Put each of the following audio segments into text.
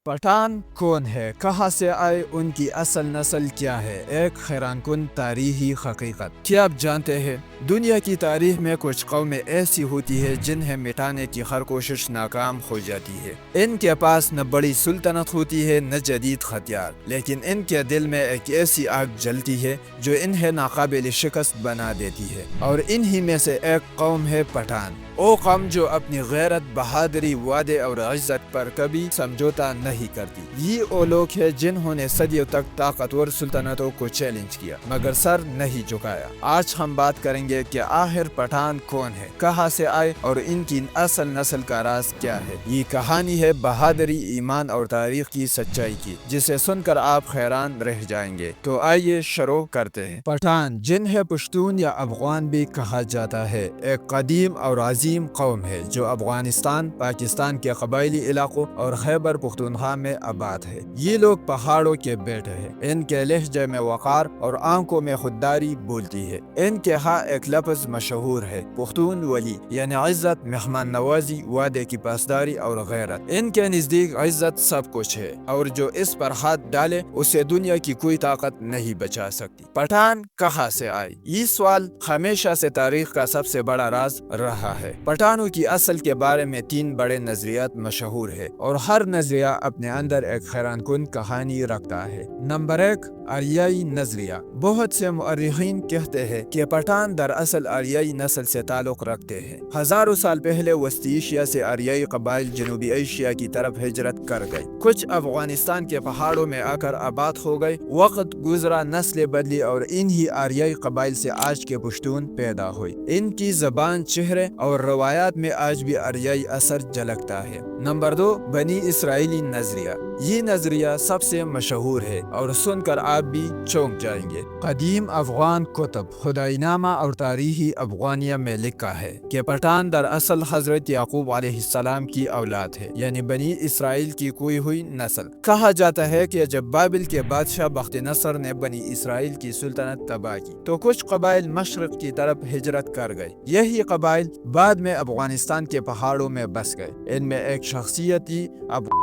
پٹھان کون ہے، کہاں سے آئے، ان کی اصل نسل کیا ہے؟ ایک حیران کن تاریخی حقیقت۔ کیا آپ جانتے ہیں دنیا کی تاریخ میں کچھ قومیں ایسی ہوتی ہے جنہیں مٹانے کی ہر کوشش ناکام ہو جاتی ہے۔ ان کے پاس نہ بڑی سلطنت ہوتی ہے نہ جدید ہتھیار، لیکن ان کے دل میں ایک ایسی آگ جلتی ہے جو انہیں ناقابل شکست بنا دیتی ہے، اور انہی میں سے ایک قوم ہے پٹھان۔ وہ قوم جو اپنی غیرت، بہادری، وعدے اور عزت پر کبھی سمجھوتا نہیں کرتی۔ یہ وہ لوگ ہیں جنہوں نے صدیوں تک طاقتور سلطنتوں کو چیلنج کیا مگر سر نہیں جھکایا۔ آج ہم بات کریں گے کہ آخر پٹھان کون ہے، کہاں سے آئے اور ان کی اصل نسل کا راز کیا ہے۔ یہ کہانی ہے بہادری، ایمان اور تاریخ کی سچائی کی، جسے سن کر آپ حیران رہ جائیں گے۔ تو آئیے شروع کرتے ہیں۔ پٹھان، جنہیں پشتون یا افغان بھی کہا جاتا ہے، ایک قدیم اور عظیم قوم ہے جو افغانستان، پاکستان کے قبائلی علاقوں اور خیبر پختونخوا میں آباد ہے۔ یہ لوگ پہاڑوں کے بیٹے ہیں۔ ان کے لہجے میں وقار اور آنکھوں میں خودداری بولتی ہے۔ ان کے ہاں ایک لفظ مشہور ہے، پختون ولی، یعنی عزت، مہمان نوازی، وعدے کی پاسداری اور غیرت۔ ان کے نزدیک عزت سب کچھ ہے، اور جو اس پر ہاتھ ڈالے اسے دنیا کی کوئی طاقت نہیں بچا سکتی۔ پٹھان کہاں سے آئے؟ یہ سوال ہمیشہ سے تاریخ کا سب سے بڑا راز رہا ہے۔ پٹھانوں کی اصل کے بارے میں 3 بڑے نظریات مشہور ہیں، اور ہر نظریہ اپنے اندر ایک حیران کن کہانی رکھتا ہے۔ نمبر 1، آریائی نظریہ۔ بہت سے مؤرخین کہتے ہیں کہ پٹھان دراصل آریائی نسل سے تعلق رکھتے ہیں۔ ہزاروں سال پہلے وسطی ایشیا سے آریائی قبائل جنوبی ایشیا کی طرف ہجرت کر گئے۔ کچھ افغانستان کے پہاڑوں میں آ کر آباد ہو گئے۔ وقت گزرا، نسلیں بدلی، اور انہی آریائی قبائل سے آج کے پشتون پیدا ہوئے۔ ان کی زبان، چہرے اور روایات میں آج بھی آریائی اثر جھلکتا ہے۔ نمبر 2، بنی اسرائیلی نظریہ۔ یہ نظریہ سب سے مشہور ہے اور سن کر آپ بھی چونک جائیں گے۔ قدیم افغان کتب، خدائی نامہ اور تاریخی افغانیہ میں لکھا ہے کہ پٹھان دراصل حضرت یعقوب علیہ السلام کی اولاد ہے، یعنی بنی اسرائیل کی کوئی ہوئی نسل۔ کہا جاتا ہے کہ جب بابل کے بادشاہ بخت نصر نے بنی اسرائیل کی سلطنت تباہ کی تو کچھ قبائل مشرق کی طرف ہجرت کر گئے۔ یہی قبائل بعد میں افغانستان کے پہاڑوں میں بس گئے۔ ان میں ایک شخصیت تھی ابو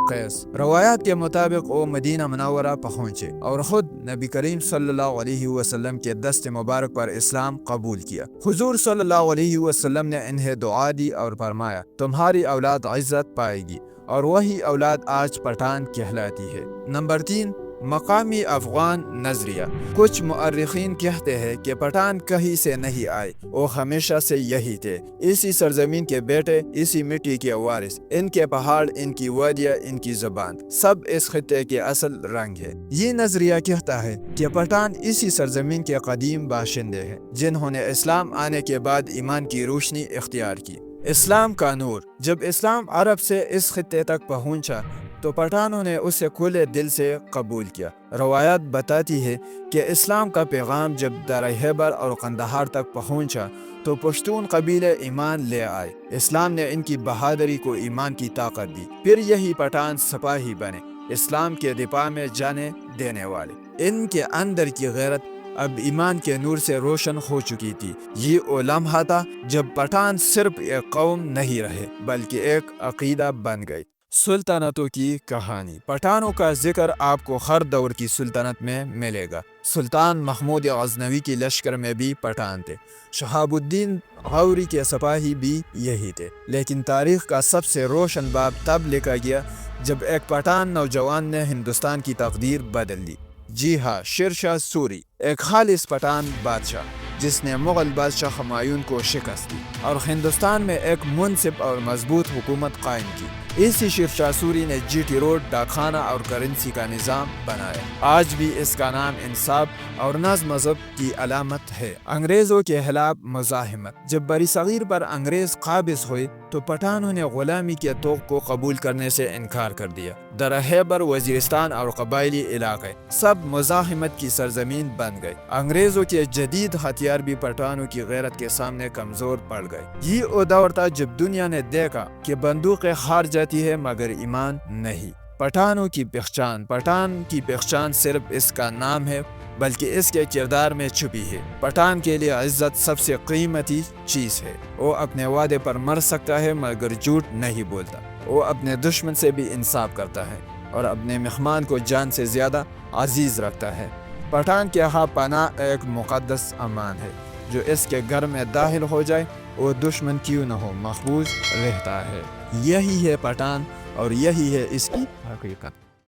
قیس۔ روایات کے مطابق وہ مدینہ منورہ پہنچے اور خود نبی کریم صلی اللہ علیہ وسلم کے دست مبارک پر اسلام قبول کیا۔ حضور صلی اللہ علیہ وسلم نے انہیں دعا دی اور فرمایا، تمہاری اولاد عزت پائے گی، اور وہی اولاد آج پٹھان کہلاتی ہے۔ نمبر 3، مقامی افغان نظریہ۔ کچھ مؤرخین کہتے ہیں کہ پٹھان کہیں سے نہیں آئے، وہ ہمیشہ سے یہی تھے، اسی سرزمین کے بیٹے، اسی مٹی کے وارث۔ ان کے پہاڑ، ان کی وادیاں، ان کی زبان، سب اس خطے کے اصل رنگ ہے۔ یہ نظریہ کہتا ہے کہ پٹھان اسی سرزمین کے قدیم باشندے ہیں جنہوں نے اسلام آنے کے بعد ایمان کی روشنی اختیار کی۔ اسلام کا نور۔ جب اسلام عرب سے اس خطے تک پہنچا تو پٹھانوں نے اسے کھلے دل سے قبول کیا۔ روایات بتاتی ہے کہ اسلام کا پیغام جب درہ خیبر اور قندھار تک پہنچا تو پشتون قبیلے ایمان لے آئے۔ اسلام نے ان کی بہادری کو ایمان کی طاقت دی۔ پھر یہی پٹھان سپاہی بنے، اسلام کے دفاع میں جانیں دینے والے۔ ان کے اندر کی غیرت اب ایمان کے نور سے روشن ہو چکی تھی۔ یہ وہ لمحہ تھا جب پٹھان صرف ایک قوم نہیں رہے بلکہ ایک عقیدہ بن گئے۔ سلطنتوں کی کہانی۔ پٹھانوں کا ذکر آپ کو ہر دور کی سلطنت میں ملے گا۔ سلطان محمود غزنوی کی لشکر میں بھی پٹھان تھے، شہاب الدین غوری کے سپاہی بھی یہی تھے۔ لیکن تاریخ کا سب سے روشن باب تب لکھا گیا جب ایک پٹھان نوجوان نے ہندوستان کی تقدیر بدل دی۔ جی ہاں، شیر شاہ سوری، ایک خالص پٹھان بادشاہ جس نے مغل بادشاہ ہمایوں کو شکست دی اور ہندوستان میں ایک منصف اور مضبوط حکومت قائم کی۔ اسی شیر شاہ سوری نے جی ٹی روڈ، ڈاکخانہ اور کرنسی کا نظام بنایا۔ آج بھی اس کا نام انصاف اور نظم و ضبط کی علامت ہے۔ انگریزوں کے خلاف مزاحمت۔ جب بری صغیر پر انگریز قابض ہوئے تو پٹھانوں نے غلامی کے طوق کو قبول کرنے سے انکار کر دیا۔ درہ خیبر، وزیرستان اور قبائلی علاقے سب مزاحمت کی سرزمین بن گئے۔ انگریزوں کے جدید ہتھیار بھی پٹھانوں کی غیرت کے سامنے کمزور پڑ گئے۔ یہ وہ دور تھا جب دنیا نے دیکھا کہ بندوقیں ہار جاتی ہے مگر ایمان نہیں۔ پٹھانوں کی پہچان۔ پٹھان کی پہچان صرف اس کا نام ہے بلکہ اس کے کردار میں چھپی ہے۔ پٹھان کے لیے عزت سب سے قیمتی چیز ہے۔ وہ اپنے وعدے پر مر سکتا ہے مگر جھوٹ نہیں بولتا۔ وہ اپنے دشمن سے بھی انصاف کرتا ہے اور اپنے مہمان کو جان سے زیادہ عزیز رکھتا ہے۔ پٹھان کے ہاں پناہ ایک مقدس امان ہے، جو اس کے گھر میں داخل ہو جائے وہ دشمن کیوں نہ ہو محفوظ رہتا ہے۔ یہی ہے پٹھان اور یہی ہے اس کی حقیقت۔